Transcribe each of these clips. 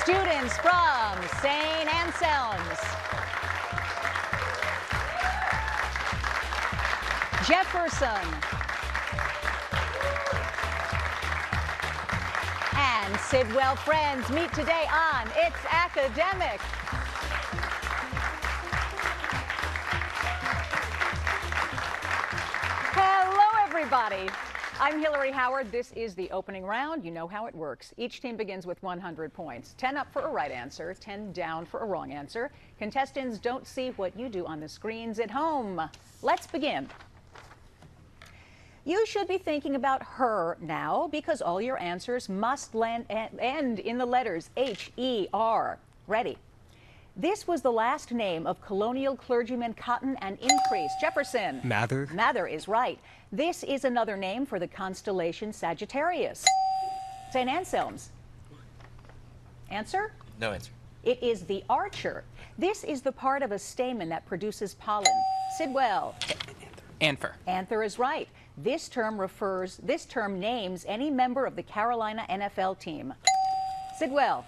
Students from St. Anselm's, Jefferson, and Sidwell Friends meet today on It's Academic. Hello, everybody. I'm Hillary Howard. This is the opening round. You know how it works. Each team begins with 100 points. 10 up for a right answer, 10 down for a wrong answer. Contestants don't see what you do on the screens at home. Let's begin. You should be thinking about her now because all your answers must end in the letters H-E-R. Ready? This was the last name of colonial clergyman Cotton and Increase. Jefferson. Mather. Mather is right. This is another name for the constellation Sagittarius. St. Anselm's. Answer? No answer. It is the archer. This is the part of a stamen that produces pollen. Sidwell. Anther. Anther is right. This term names any member of the Carolina NFL team. Sidwell.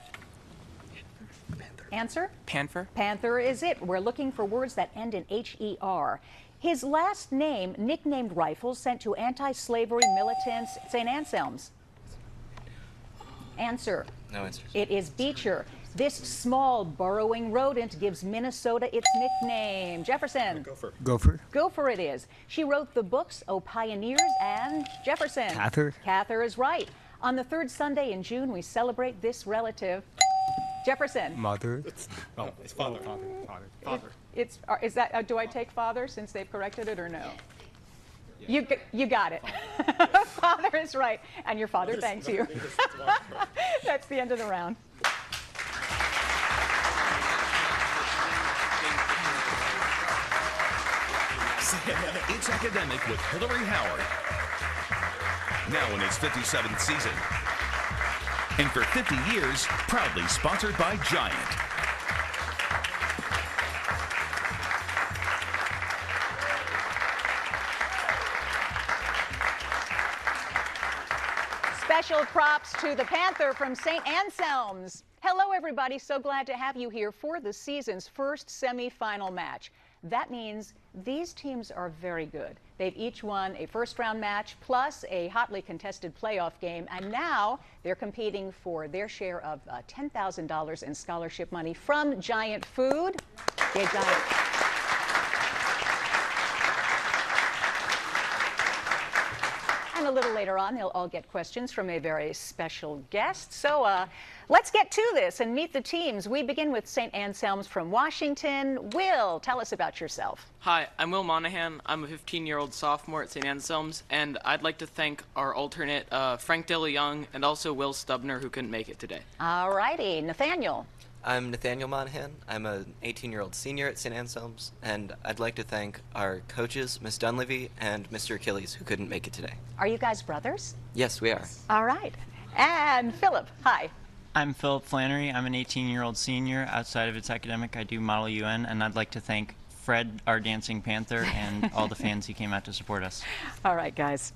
Answer? Panther. Panther is it. We're looking for words that end in H-E-R. His last name, nicknamed Rifles, sent to anti-slavery militants, St. Anselm's. Answer? No answer. It is Beecher. This small burrowing rodent gives Minnesota its nickname. Jefferson. Gopher. Gopher. Gopher it is. She wrote the books O Pioneers and Jefferson. Cather. Cather is right. On the third Sunday in June, we celebrate this relative. Jefferson. Mother. It's father. Father. Is that, do I take father since they've corrected it or no? Yeah. You got it. Father is right. And your father thanks you. That's the end of the round. It's Academic with Hillary Howard. Now in its 57th season. And for 50 years, proudly sponsored by Giant. Special props to the Panther from St. Anselm's. Hello, everybody. So glad to have you here for the season's first semifinal match. That means these teams are very good. They've each won a first-round match plus a hotly contested playoff game, and now they're competing for their share of $10,000 in scholarship money from Giant Food. Yeah, Giant. And a little later on, they'll all get questions from a very special guest. So let's get to this and meet the teams. We begin with St. Anselm's from Washington. Will, tell us about yourself. Hi, I'm Will Monahan. I'm a 15-year-old sophomore at St. Anselm's, and I'd like to thank our alternate, Frank DeLeon, and also Will Stubner, who couldn't make it today. All righty. Nathaniel. I'm Nathaniel Monahan. I'm an 18-year-old senior at St. Anselm's, and I'd like to thank our coaches, Miss Dunleavy and Mr. Achilles, who couldn't make it today. Are you guys brothers? Yes, we are. All right. And Philip, hi. I'm Philip Flannery. I'm an 18-year-old senior. Outside of It's Academic, I do Model UN, and I'd like to thank Fred, our dancing panther, and all the fans who came out to support us. All right, guys.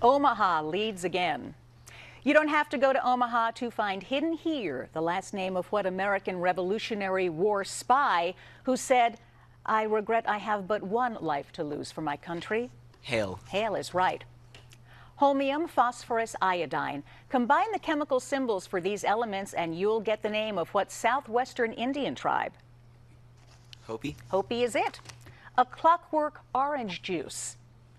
Omaha leads again. You don't have to go to Omaha to find hidden here the last name of what American Revolutionary War spy who said, "I regret I have but one life to lose for my country." Hale. Hale is right. Holmium, phosphorus, iodine. Combine the chemical symbols for these elements and you'll get the name of what southwestern Indian tribe? Hopi. Hopi is it. A Clockwork Orange Juice.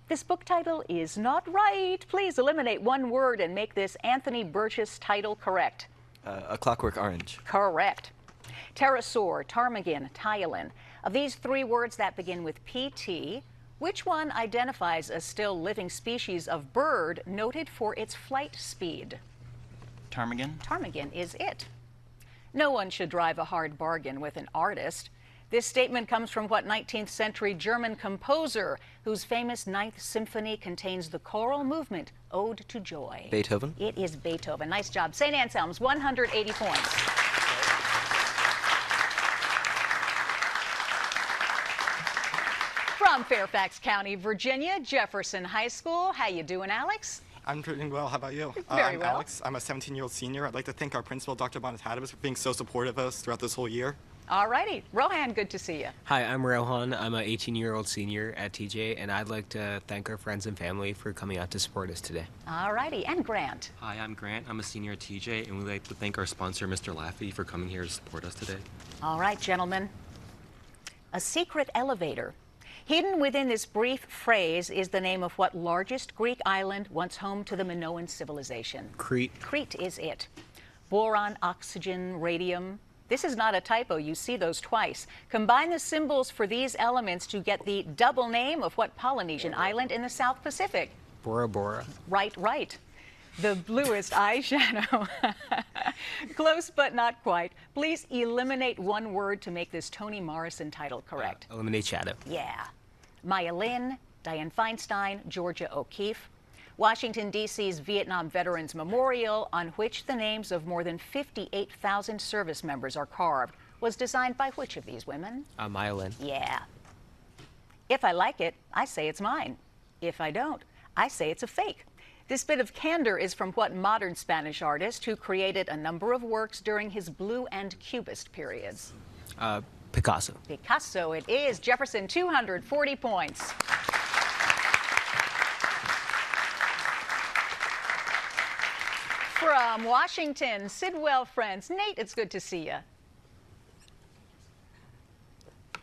This book title is not right. Please eliminate one word and make this Anthony Burgess title correct. A Clockwork Orange. Correct. Pterosaur, ptarmigan, Tyolin. Of these three words that begin with PT, which one identifies a still living species of bird noted for its flight speed? Ptarmigan. Ptarmigan is it. No one should drive a hard bargain with an artist. This statement comes from what 19th century German composer whose famous Ninth Symphony contains the choral movement, Ode to Joy? Beethoven. It is Beethoven. Nice job. St. Anselm's, 180 points. From Fairfax County, Virginia, Jefferson High School. How you doing, Alex? I'm doing well. How about you? Very I'm well. Alex. I'm a 17-year-old senior. I'd like to thank our principal, Dr. Bonatadis, for being so supportive of us throughout this whole year. All righty. Rohan, good to see you. Hi, I'm Rohan. I'm an 18-year-old senior at TJ, and I'd like to thank our friends and family for coming out to support us today. All righty. And Grant. Hi, I'm Grant. I'm a senior at TJ, and we'd like to thank our sponsor, Mr. Laffey, for coming here to support us today. All right, gentlemen. A secret elevator. Hidden within this brief phrase is the name of what largest Greek island once home to the Minoan civilization? Crete. Crete is it. Boron, oxygen, radium. This is not a typo. You see those twice. Combine the symbols for these elements to get the double name of what Polynesian island in the South Pacific? Bora Bora. Right, right. The bluest eyeshadow. Close, but not quite. Please eliminate one word to make this Toni Morrison title correct. Eliminate shadow. Yeah. Maya Lin, Dianne Feinstein, Georgia O'Keeffe. Washington, D.C.'s Vietnam Veterans Memorial, on which the names of more than 58,000 service members are carved, was designed by which of these women? Maya Lin. Yeah. If I like it, I say it's mine. If I don't, I say it's a fake. This bit of candor is from what modern Spanish artist who created a number of works during his Blue and Cubist periods? Picasso. Picasso it is. Jefferson, 240 points. From Washington, Sidwell Friends. Nate, it's good to see you.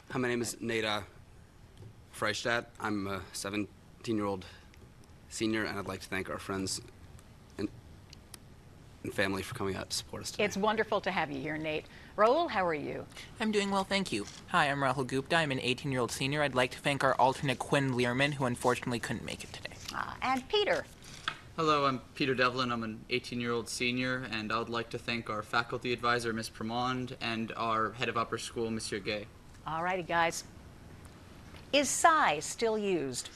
Hi, my name is Nate Freistadt. I'm a 17-year-old senior, and I'd like to thank our friends and family for coming out to support us today. It's wonderful to have you here, Nate. Raul, how are you? I'm doing well, thank you. Hi, I'm Rahul Gupta. I'm an 18-year-old senior. I'd like to thank our alternate Quinn Learman, who unfortunately couldn't make it today. And Peter. Hello, I'm Peter Devlin. I'm an 18-year-old senior, and I would like to thank our faculty advisor, Ms. Pramond, and our head of upper school, Monsieur Gay. All righty, guys. Is psi still used?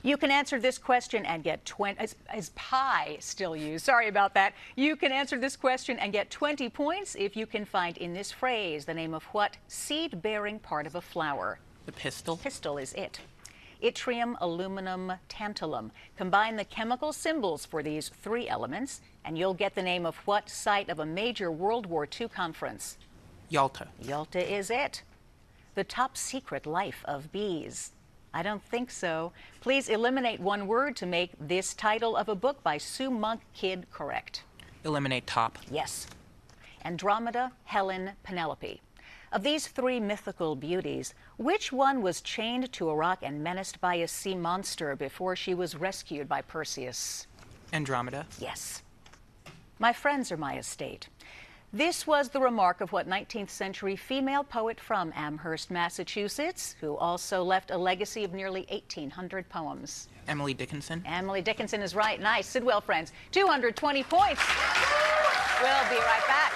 You can answer this question and get 20. Is pi still used? Sorry about that. You can answer this question and get 20 points if you can find in this phrase the name of what seed-bearing part of a flower? The pistil. Pistil is it. Yttrium, aluminum, tantalum. Combine the chemical symbols for these three elements, and you'll get the name of what site of a major World War II conference? Yalta. Yalta is it. The top secret life of bees. I don't think so. Please eliminate one word to make this title of a book by Sue Monk Kidd correct. Eliminate top. Yes. Andromeda, Helen, Penelope. Of these three mythical beauties, which one was chained to a rock and menaced by a sea monster before she was rescued by Perseus? Andromeda. Yes. My friends are my estate. This was the remark of what 19th century female poet from Amherst, Massachusetts, who also left a legacy of nearly 1,800 poems. Emily Dickinson. Emily Dickinson is right. Nice. Sidwell Friends, 220 points. We'll be right back.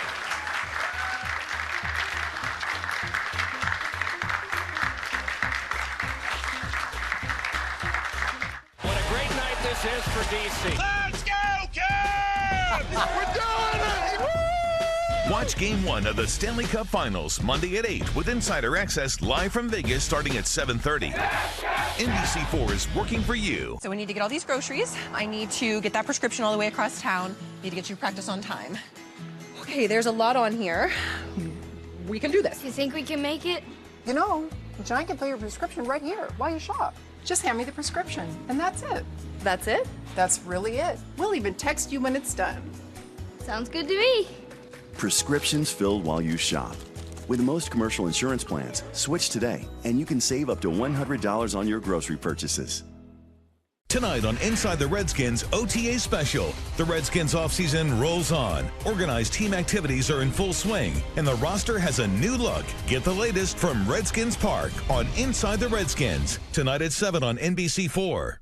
What a great night this is for DC. Let's go, Cavs! We're doing it! Woo! Watch Game 1 of the Stanley Cup Finals Monday at 8 with Insider Access live from Vegas starting at 7:30. NBC4 is working for you. So we need to get all these groceries. I need to get that prescription all the way across town. Need to get you practice on time. Okay, there's a lot on here. We can do this. You think we can make it? You know, John can fill your prescription right here while you shop. Just hand me the prescription, and that's it. That's it? That's really it. We'll even text you when it's done. Sounds good to me. Prescriptions filled while you shop. With most commercial insurance plans, switch today, and you can save up to $100 on your grocery purchases. Tonight on Inside the Redskins OTA Special, the Redskins offseason rolls on. Organized team activities are in full swing, and the roster has a new look. Get the latest from Redskins Park on Inside the Redskins, tonight at 7 on NBC4.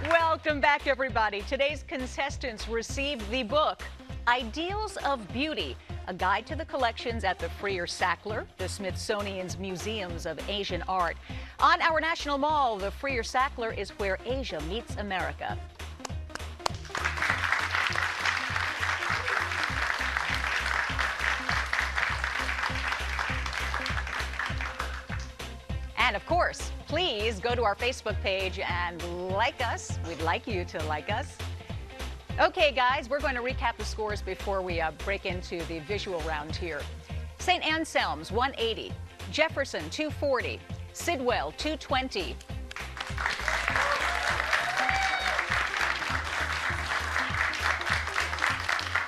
Welcome back, everybody. Today's contestants received the book, Ideals of Beauty, a guide to the collections at the Freer Sackler, the Smithsonian's Museums of Asian Art. On our national mall, the Freer Sackler is where Asia meets America. And of course, please go to our Facebook page and like us. We'd like you to like us. Okay, guys, we're going to recap the scores before we break into the visual round here. St. Anselm's 180, Jefferson 240, Sidwell 220.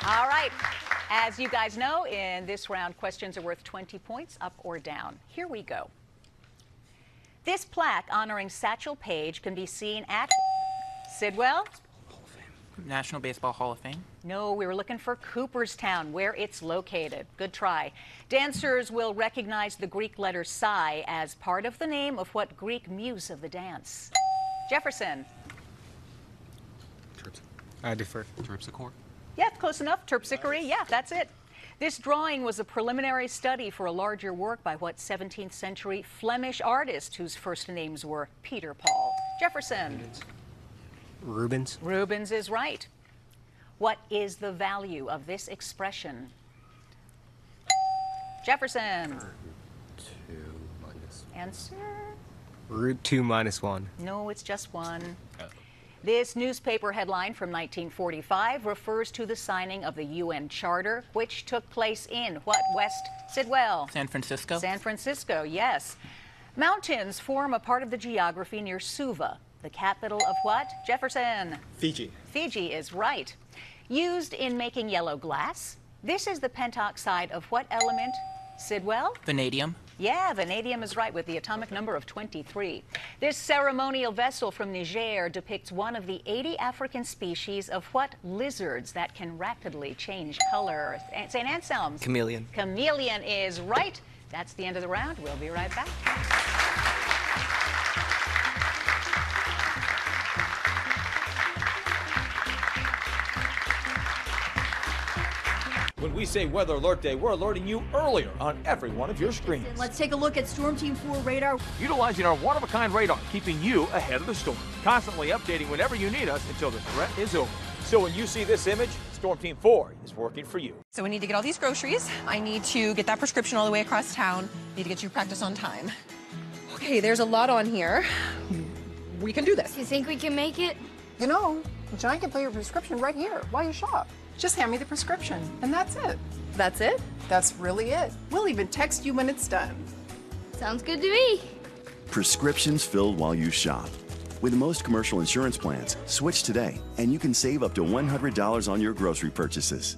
All right. As you guys know, in this round, questions are worth 20 points, up or down. Here we go. This plaque honoring Satchel Paige can be seen at Sidwell? National Baseball Hall of Fame. No, we were looking for Cooperstown, where it's located. Good try. Dancers will recognize the Greek letter psi as part of the name of what Greek muse of the dance? Jefferson. I defer. Terpsichore? Yeah, close enough. Terpsichore. Yeah, that's it. This drawing was a preliminary study for a larger work by what 17th century Flemish artist whose first names were Peter Paul? Jefferson. Rubens. Rubens is right. What is the value of this expression? Jefferson. Answer? Root 2 minus 1. No, it's just 1. This newspaper headline from 1945 refers to the signing of the UN Charter, which took place in what West Sidwell? San Francisco. San Francisco, yes. Mountains form a part of the geography near Suva, the capital of what? Jefferson. Fiji. Fiji is right. Used in making yellow glass. This is the pentoxide of what element? Sidwell? Vanadium. Yeah, vanadium is right with the atomic number of 23. This ceremonial vessel from Niger depicts one of the 80 African species of what lizards that can rapidly change color? St. Anselm's? Chameleon. Chameleon is right. That's the end of the round. We'll be right back. When we say Weather Alert Day, we're alerting you earlier on every one of your screens. Let's take a look at Storm Team 4 radar. Utilizing our one-of-a-kind radar, keeping you ahead of the storm. Constantly updating whenever you need us until the threat is over. So when you see this image, Storm Team 4 is working for you. So we need to get all these groceries. I need to get that prescription all the way across town. Need to get you practice on time. Okay, there's a lot on here. We can do this. You think we can make it? You know, John can fill your prescription right here while you shop. Just hand me the prescription, and that's it. That's it? That's really it. We'll even text you when it's done. Sounds good to me. Prescriptions filled while you shop. With most commercial insurance plans, switch today, and you can save up to $100 on your grocery purchases.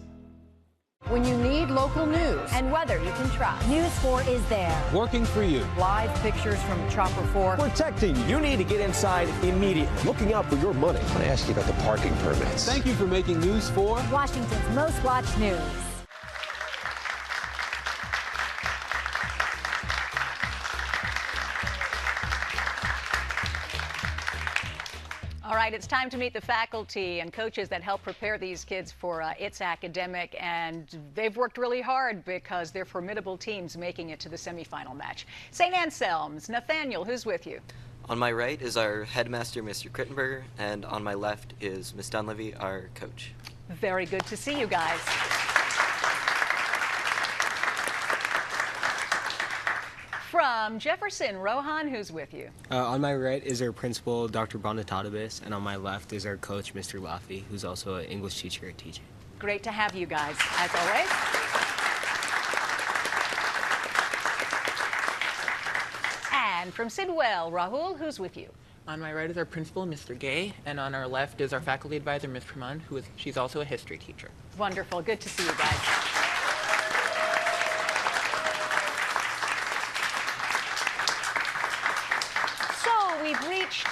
When you need local news and weather you can trust, News 4 is there. Working for you. Live pictures from Chopper 4. Protecting you. You need to get inside immediately. Looking out for your money. I want to ask you about the parking permits. Thank you for making News 4 Washington's most watched news. All right, it's time to meet the faculty and coaches that help prepare these kids for its academic, and they've worked really hard because they're formidable teams making it to the semifinal match. St. Anselm's, Nathaniel, who's with you? On my right is our headmaster, Mr. Krittenberger, and on my left is Miss Dunleavy, our coach. Very good to see you guys. From Jefferson, Rohan, who's with you? On my right is our principal, Dr. Bonatatabis, and on my left is our coach, Mr. Laffey, who's also an English teacher at TJ. Great to have you guys, as always. And from Sidwell, Rahul, who's with you? On my right is our principal, Mr. Gay, and on our left is our faculty advisor, Ms. Pramond, she's also a history teacher. Wonderful. Good to see you guys. We've reached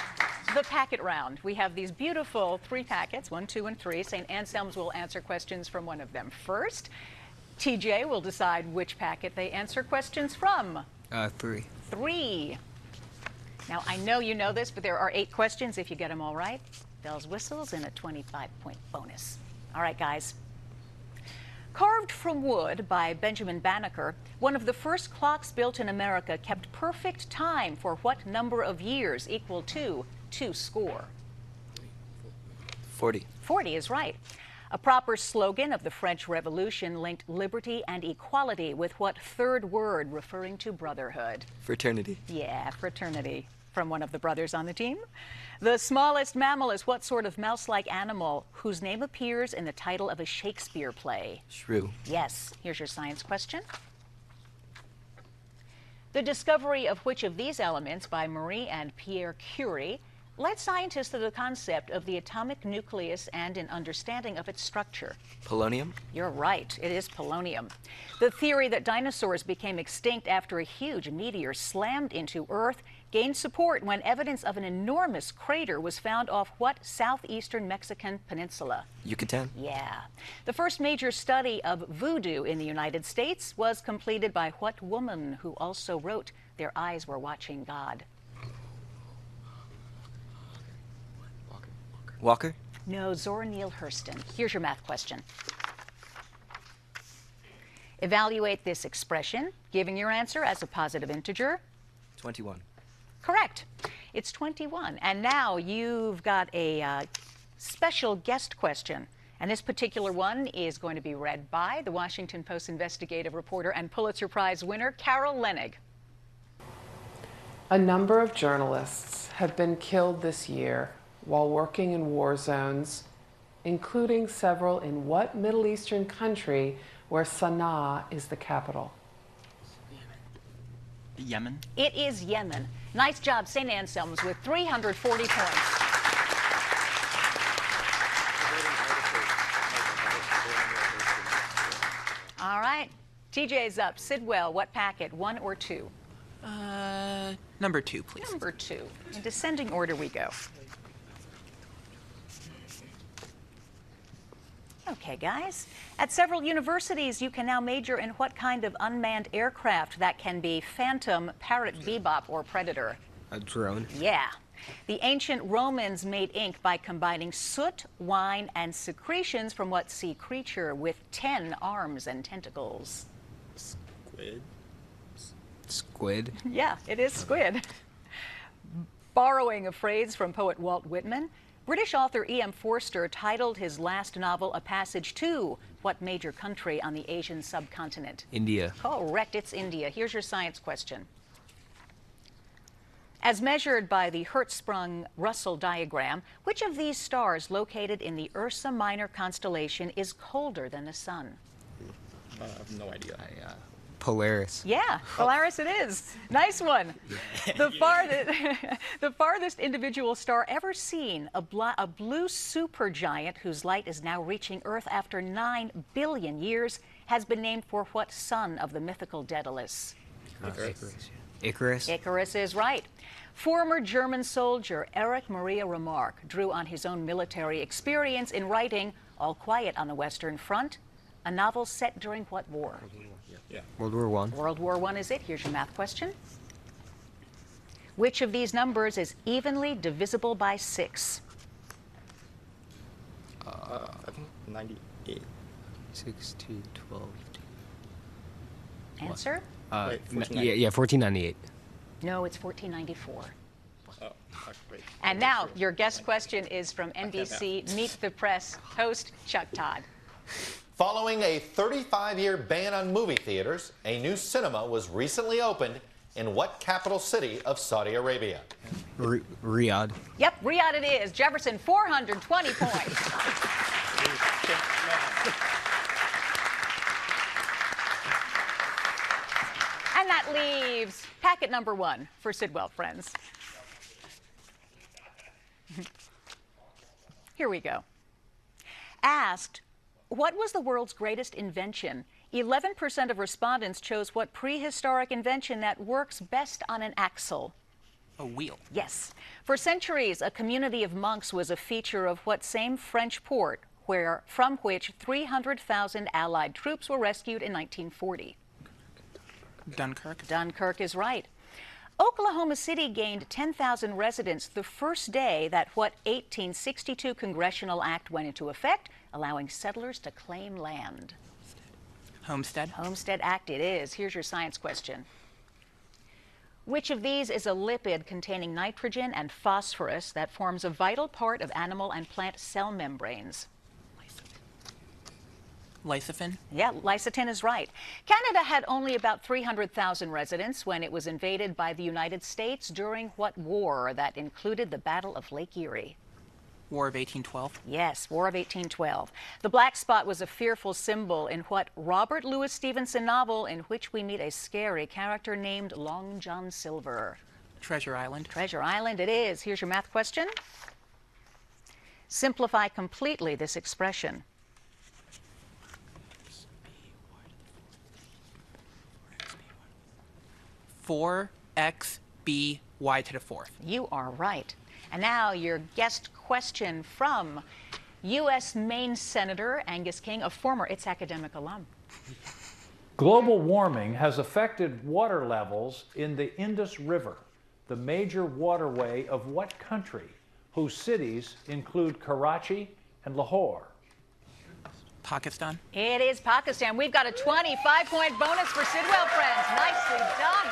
the packet round. We have these beautiful 3 packets, 1, 2, and 3. St. Anselm's will answer questions from one of them first. TJ will decide which packet they answer questions from. 3. 3. Now, I know you know this, but there are 8 questions. If you get them all right, bells, whistles, and a 25-point bonus. All right, guys. Carved from wood by Benjamin Banneker, one of the first clocks built in America kept perfect time for what number of years equal to 2 score? 40. 40 is right. A proper slogan of the French Revolution linked liberty and equality with what third word referring to brotherhood? Fraternity. Yeah, fraternity. From one of the brothers on the team. The smallest mammal is what sort of mouse-like animal whose name appears in the title of a Shakespeare play? Shrew. Yes. Here's your science question. The discovery of which of these elements by Marie and Pierre Curie led scientists to the concept of the atomic nucleus and an understanding of its structure? Polonium? You're right, it is polonium. The theory that dinosaurs became extinct after a huge meteor slammed into Earth gained support when evidence of an enormous crater was found off what southeastern Mexican peninsula? Yucatan? Yeah. The first major study of voodoo in the United States was completed by what woman who also wrote Their Eyes Were Watching God? Walker? No, Zora Neale Hurston. Here's your math question. Evaluate this expression, giving your answer as a positive integer. 21. Correct. It's 21. And now you've got a special guest question. And this particular one is going to be read by the Washington Post investigative reporter and Pulitzer Prize winner, Carol Leonnig. A number of journalists have been killed this year while working in war zones, including several in what Middle Eastern country where Sana'a is the capital? Yemen? It is Yemen. Nice job, St. Anselm's, with 340 points. All right. TJ's up. Sidwell, what packet, 1 or 2? Number 2, please. Number 2. In descending order we go. Okay, guys. At several universities, you can now major in what kind of unmanned aircraft that can be Phantom, Parrot, Bebop, or Predator? A drone? Yeah. The ancient Romans made ink by combining soot, wine, and secretions from what sea creature with 10 arms and tentacles? Squid? Squid? Yeah, it is squid. Borrowing a phrase from poet Walt Whitman, British author E.M. Forster titled his last novel A Passage to what major country on the Asian subcontinent? India. Correct, it's India. Here's your science question. As measured by the Hertzsprung-Russell diagram, which of these stars located in the Ursa Minor constellation is colder than the sun? I have no idea. Polaris. Yeah, Polaris it is. Nice one. The farthest individual star ever seen, a blue supergiant whose light is now reaching Earth after 9 billion years, has been named for what son of the mythical Daedalus? Icarus. Icarus is right. Former German soldier Erich Maria Remarque drew on his own military experience in writing All Quiet on the Western Front, a novel set during what war? World War I. World War I is it. Here's your math question. Which of these numbers is evenly divisible by 6? I think 98. 6, 2, 12. Answer? Wait, Yeah, 1498. No, it's 1494. Oh, wait. And now your guest question is from NBC Meet the Press host Chuck Todd. Following a 35-year ban on movie theaters, a new cinema was recently opened in what capital city of Saudi Arabia? Riyadh. Yep, Riyadh it is. Jefferson, 420 points. And that leaves packet number 1 for Sidwell Friends. Here we go. Asked, what was the world's greatest invention? 11% of respondents chose what prehistoric invention that works best on an axle? A wheel. Yes. For centuries, a community of monks was a feature of what same French port from which 300,000 Allied troops were rescued in 1940? Dunkirk. Dunkirk is right. Oklahoma City gained 10,000 residents the first day that what 1862 congressional act went into effect, allowing settlers to claim land? Homestead. Homestead Act it is. Here's your science question. Which of these is a lipid containing nitrogen and phosphorus that forms a vital part of animal and plant cell membranes? Lecithin. Yeah, lecithin is right. Canada had only about 300,000 residents when it was invaded by the United States during what war that included the Battle of Lake Erie? War of 1812. Yes, War of 1812. The black spot was a fearful symbol in what Robert Louis Stevenson novel in which we meet a scary character named Long John Silver? Treasure Island. Treasure Island it is. Here's your math question. Simplify completely this expression. 4x b y to the fourth. You are right. And now your guest question from U.S. Maine Senator Angus King, a former It's Academic alum. Global warming has affected water levels in the Indus River, the major waterway of what country, whose cities include Karachi and Lahore? Pakistan. It is Pakistan. We've got a 25-point bonus for Sidwell Friends. Nicely done.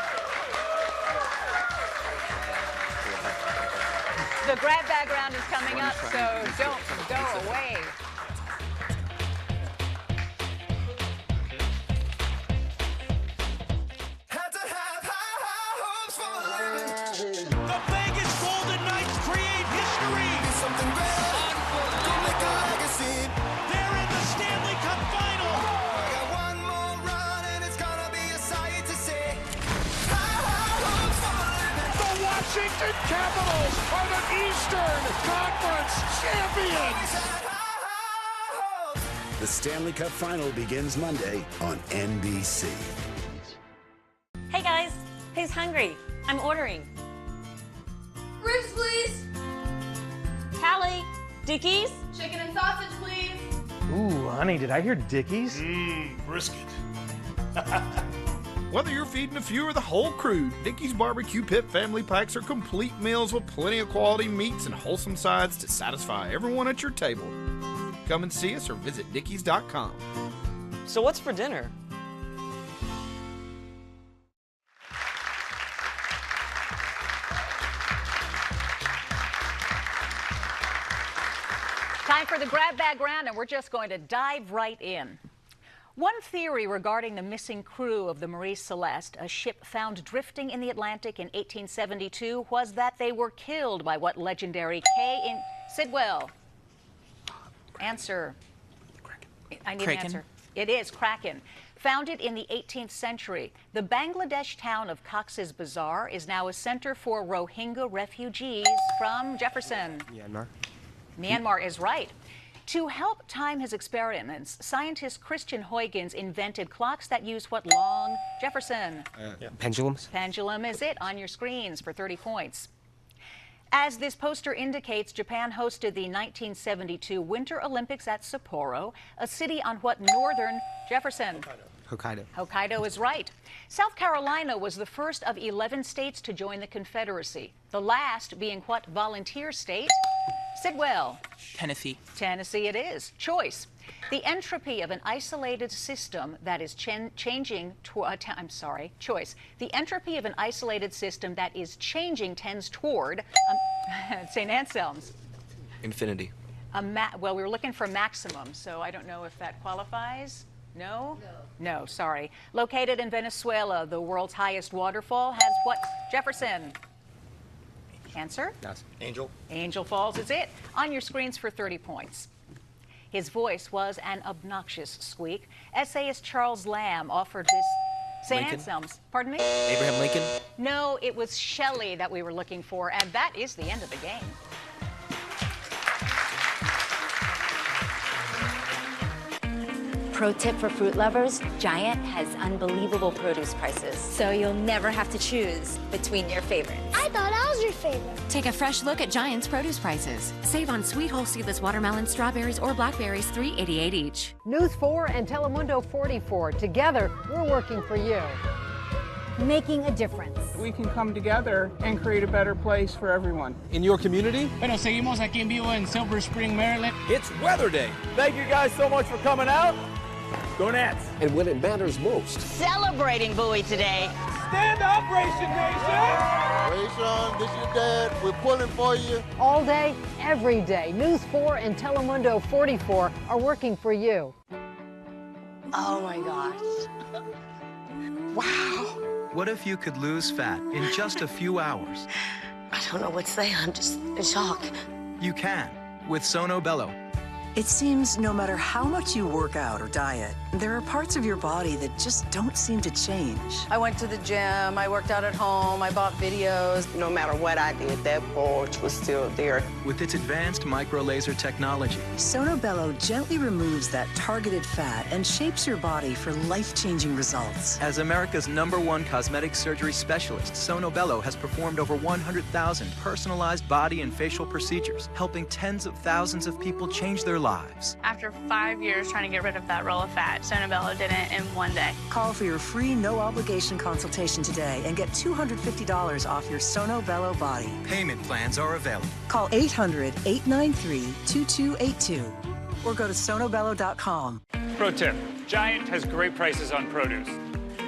The grab bag round is coming up, so don't go away. The Vegas Golden Knights create history. They're in the Stanley Cup final. One more run and it's gonna be a sight to see. The Washington Capitals are the Eastern Conference champions. The Stanley Cup final begins Monday on NBC. Hey guys, who's hungry? I'm ordering. Ribs, please. Callie, Dickies? Chicken and sausage, please. Ooh, honey, did I hear Dickies? Brisket. Whether you're feeding a few or the whole crew, Dickey's Barbecue Pit family packs are complete meals with plenty of quality meats and wholesome sides to satisfy everyone at your table. Come and see us or visit dickeys.com. So what's for dinner? Time for the grab bag round, and we're just going to dive right in. One theory regarding the missing crew of the Marie Celeste, a ship found drifting in the Atlantic in 1872, was that they were killed by what legendary K in Sidwell? Answer. I need Kraken. an answer. It is Kraken. Founded in the 18th century, the Bangladesh town of Cox's Bazar is now a center for Rohingya refugees from Jefferson. Myanmar. Myanmar is right. To help time his experiments, scientist Christian Huygens invented clocks that use what long? Jefferson. Pendulums. Pendulum is it on your screens for 30 points. As this poster indicates, Japan hosted the 1972 Winter Olympics at Sapporo, a city on what northern? Jefferson. Hokkaido. Hokkaido is right. South Carolina was the first of 11 states to join the Confederacy, the last being what volunteer state? Sidwell. Tennessee. Tennessee it is. Choice. The entropy of an isolated system that is changing choice. The entropy of an isolated system that is changing tends toward St. Anselm's. Infinity. Well, we were looking for maximum, so I don't know if that qualifies. No? No, sorry. Located in Venezuela, the world's highest waterfall has what? Jefferson. Answer? Yes. Angel. Angel Falls is it. On your screens for 30 points. His voice was an obnoxious squeak. Essayist Charles Lamb offered this. St. Lincoln? Anselm's. Pardon me? Abraham Lincoln? No, it was Shelley that we were looking for, and that is the end of the game. Pro tip for fruit lovers, Giant has unbelievable produce prices, so you'll never have to choose between your favorites. I thought I was your favorite. Take a fresh look at Giant's produce prices. Save on sweet whole seedless watermelon, strawberries, or blackberries, $3.88 each. News 4 and Telemundo 44. Together, we're working for you. Making a difference. We can come together and create a better place for everyone. In your community? Bueno, seguimos aquí en vivo en Silver Spring, Maryland. It's Weather Day. Thank you guys so much for coming out. Go Nats! And when it matters most. Celebrating Bowie today. Stand up, Racing Nation! Rayshon, this your dad. We're pulling for you. All day, every day, News 4 and Telemundo 44 are working for you. Oh my gosh. Wow. What if you could lose fat in just a few hours? I don't know what to say. I'm just in shock. You can with Sono Bello. It seems no matter how much you work out or diet, there are parts of your body that just don't seem to change. I went to the gym, I worked out at home, I bought videos. No matter what I did, that bulge was still there. With its advanced micro-laser technology, Sono Bello gently removes that targeted fat and shapes your body for life-changing results. as America's #1 cosmetic surgery specialist, Sono Bello has performed over 100,000 personalized body and facial procedures, helping tens of thousands of people change their lives. After 5 years trying to get rid of that roll of fat, Sono Bello did it in one day. Call for your free no-obligation consultation today and get $250 off your Sono Bello body. Payment plans are available. Call 800-893-2282 or go to sonobello.com. Pro tip, Giant has great prices on produce.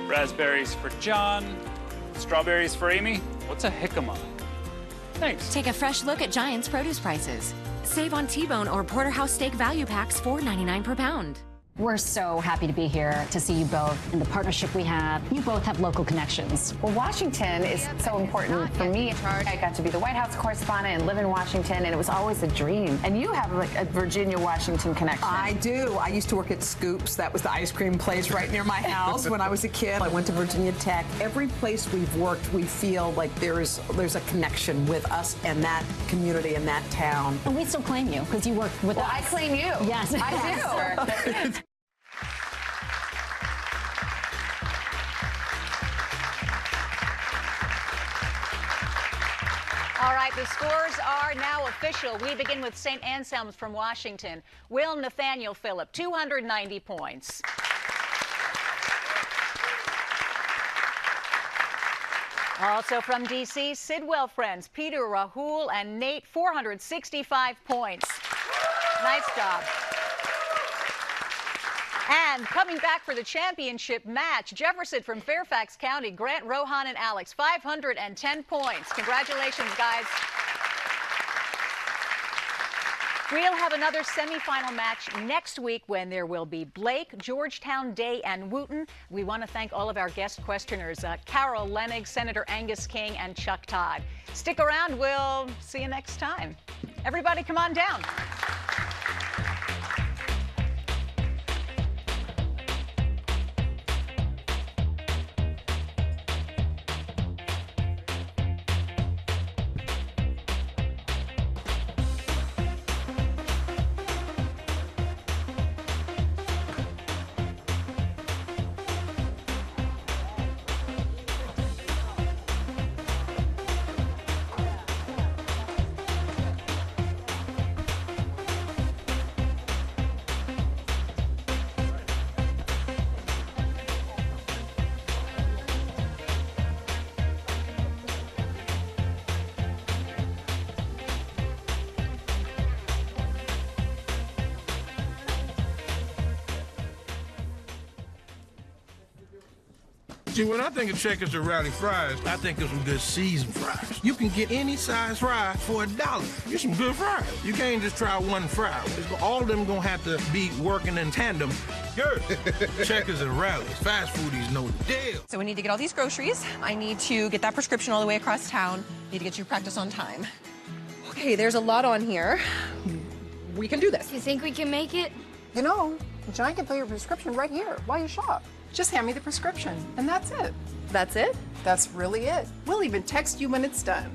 Raspberries for John, strawberries for Amy. What's a jicama? Thanks. Take a fresh look at Giant's produce prices. Save on T-bone or porterhouse steak value packs, $4.99 per pound. We're so happy to be here to see you both and the partnership we have. You both have local connections. Well, Washington is so important for me. I got to be the White House correspondent and live in Washington, and it was always a dream. And you have like a Virginia-Washington connection. I do. I used to work at Scoops. That was the ice cream place right near my house when I was a kid. I went to Virginia Tech. Every place we've worked, we feel like there's a connection with us and that community and that town. And we still claim you because you work with us. I claim you. Yes. I do. All right, the scores are now official. We begin with St. Anselm's from Washington. Will Nathaniel Phillip, 290 points. Also from D.C., Sidwell Friends, Peter, Rahul, and Nate, 465 points. Nice job. And coming back for the championship match, Jefferson from Fairfax County, Grant, Rohan, and Alex, 510 points. Congratulations, guys. We'll have another semifinal match next week when there will be Blake, Georgetown, Day, and Wooten. We want to thank all of our guest questioners, Carol Lenig, Senator Angus King, and Chuck Todd. Stick around. We'll see you next time. Everybody come on down. See, when I think of Checkers or Rally fries, I think of some good seasoned fries. You can get any size fry for $1. Get some good fries. You can't just try one fry. All of them gonna have to be working in tandem. Good. Checkers and Rallies. Fast foodies know the deal. So we need to get all these groceries. I need to get that prescription all the way across town. Need to get you practice on time. Okay, there's a lot on here. We can do this. You think we can make it? You know, John can fill your prescription right here while you shop. Just hand me the prescription, and that's it. That's it? That's really it. We'll even text you when it's done.